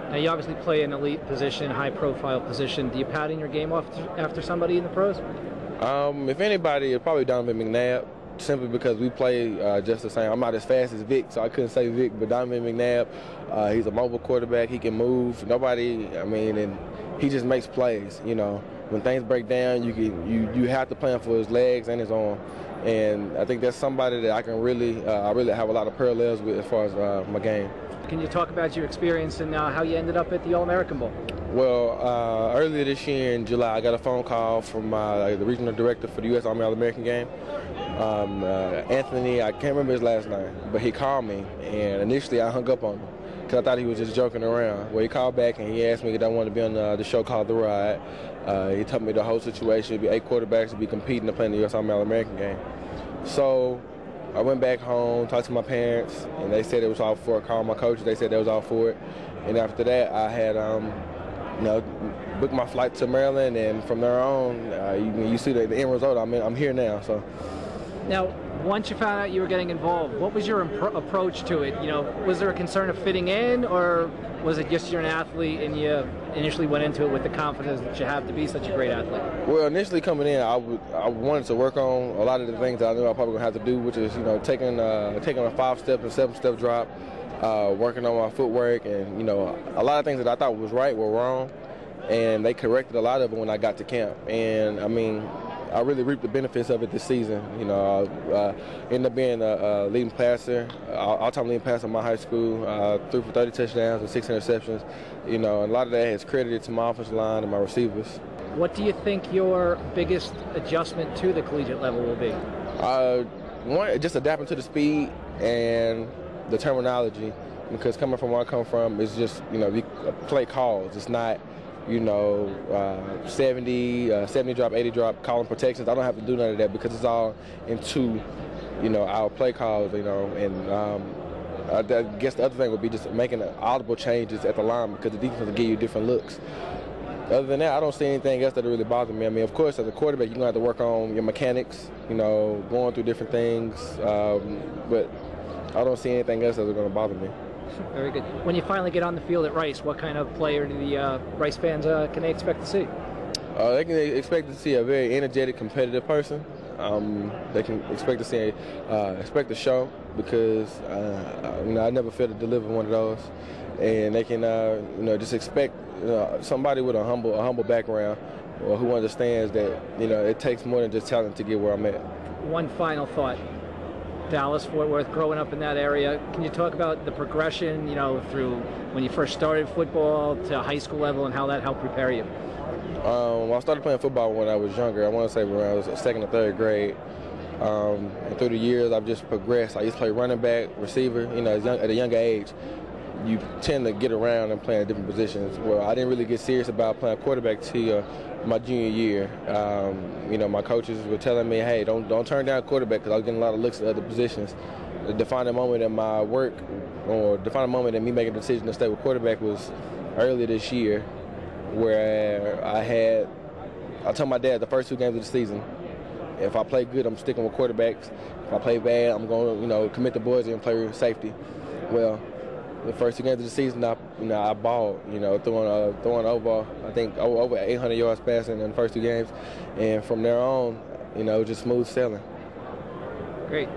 Now, you obviously play an elite position, high-profile position. Do you pattern your game off after somebody in the pros? If anybody, it's probably Donovan McNabb, simply because we play just the same. I'm not as fast as Vic, so I couldn't say Vic, but Donovan McNabb, he's a mobile quarterback. He can move. And he just makes plays. You know, when things break down, you have to play him for his legs and his arm. And I think that's somebody that I really have a lot of parallels with as far as my game. Can you talk about your experience and how you ended up at the All-American Bowl? Well, earlier this year in July, I got a phone call from the regional director for the U.S. Army All-American game. Anthony, I can't remember his last name, but he called me, and initially I hung up on him because I thought he was just joking around. Well, he called back and he asked me if I wanted to be on the show called The Ride. He told me the whole situation. It'd be 8 quarterbacks to be competing to play in the U.S. Army All-American game. So I went back home, talked to my parents, and they said it was all for it. Called my coaches, they said they was all for it. And after that, I had, booked my flight to Maryland, and from there on, you see the end result. I'm here now. So. Now, once you found out you were getting involved, what was your approach to it? You know, was there a concern of fitting in, or was it just you're an athlete and you initially went into it with the confidence that you have to be such a great athlete? Well, initially coming in, I wanted to work on a lot of the things that I knew I was probably going to have to do, which is, taking a 5-step and 7-step drop, working on my footwork, and, a lot of things that I thought was right were wrong, and they corrected a lot of it when I got to camp. And, I really reaped the benefits of it this season. I ended up being a leading passer, all-time leading passer in my high school, threw for 30 touchdowns and 6 interceptions. And a lot of that is credited to my offensive line and my receivers. What do you think your biggest adjustment to the collegiate level will be? One, just adapting to the speed and the terminology, because coming from where I come from, it's just, we play calls. It's not, 70 drop, 80 drop, calling protections. I don't have to do none of that because it's all into, our play calls, and I guess the other thing would be just making audible changes at the line, because the defense will give you different looks. Other than that, I don't see anything else that really bothers me. Of course, as a quarterback, you're going to have to work on your mechanics, going through different things, but I don't see anything else that's going to bother me. Very good. When you finally get on the field at Rice, what kind of player do the Rice fans can they expect to see? They can expect to see a very energetic, competitive person. They can expect to see, expect a show, because I never failed to deliver one of those, and they can just expect somebody with a humble background, or who understands that it takes more than just talent to get where I'm at. One final thought. Dallas, Fort Worth, growing up in that area, can you talk about the progression, through when you first started football to high school level, and how that helped prepare you? Well, I started playing football when I was younger. I want to say when I was 2nd or 3rd grade. And through the years, I've just progressed. I used to play running back, receiver. At a younger age, you tend to get around and play in different positions. Well, I didn't really get serious about playing quarterback till my junior year. My coaches were telling me, hey, don't turn down quarterback, because I was getting a lot of looks at other positions. The defining moment in my work, or defining moment in me making a decision to stay with quarterback, was earlier this year, where I told my dad the first 2 games of the season, if I play good, I'm sticking with quarterbacks. If I play bad, I'm going to commit the boys and play safety. Well, the first 2 games of the season, I balled, throwing over, I think, over 800 yards passing in the first 2 games. And from there on, just smooth sailing. Great.